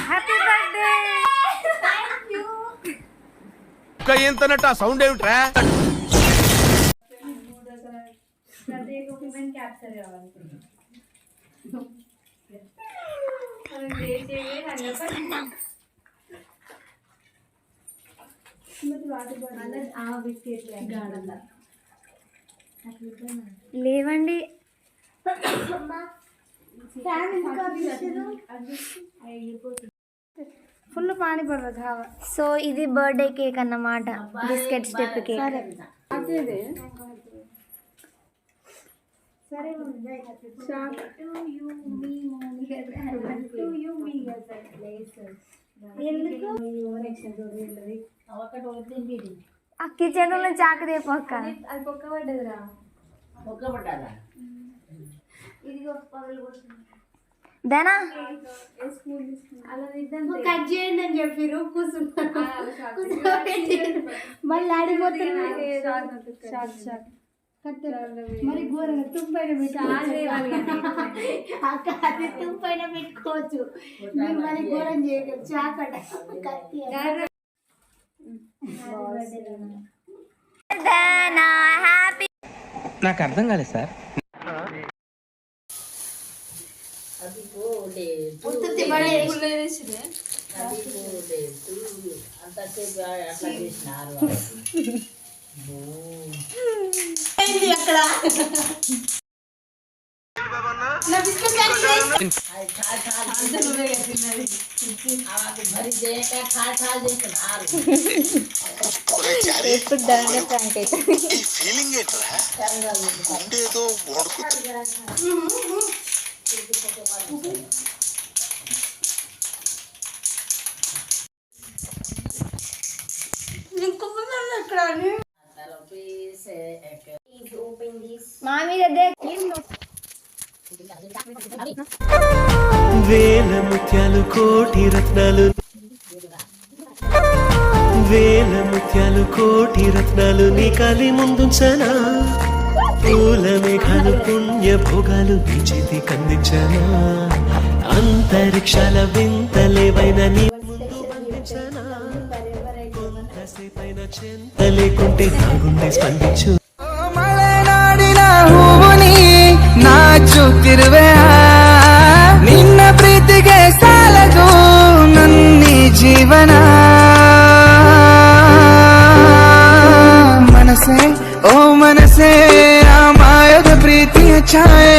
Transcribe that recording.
Happy birthday. ఎంతనట్టు ఆ sound ఏమిట్రా? లేవండి. ఫుల్ పానీ పడదు కావా. సో ఇది బర్త్డే కేక్ అన్నమాట, బిస్కెట్ స్టెప్ కేక్. ఆ కిచెన్ లో చాకు తెప్పక్క. అది పొక్క పడ్డదిరా. దానా కట్ చేయండి అని చెప్పిరు. మళ్ళీ ఆడిపోతున్నా మరి ఘోరంగా తుంపైన అది తుంపైన పెట్టుకోవచ్చు. మీరు మరి ఘోరం చేయగలరు. చాకట హ్యాపీ. నాకు అర్థం కాలేదు సార్. ఎప్పుడు దాని అంటే ఫీలింగ్ ఏంటో మామీ దగ్గర వేల ముత్యాలు కోటి రత్నాలు, వేల ముత్యాలు కోటి రత్నాలు నీ కాలి ముందుంచనా, పూల మేఘాలు పుణ్య భోగాలు నీ చేతి కందించనా, అంతరిక్షాల వింతలేవైన నీ ముందు బంధించనా, కాసేపైన చెంత లేకుంటే నా గుండె స్పందించు. ನಿನ್ನ ಪ್ರೀತಿಗೆ ಸಾಲದು ನನ್ನಿ ಜೀವನ, ಮನಸೆ ಓ ಮನಸೆ ಆ ಮಾಯದ ಪ್ರೀತಿಯ ಛಾಯೆ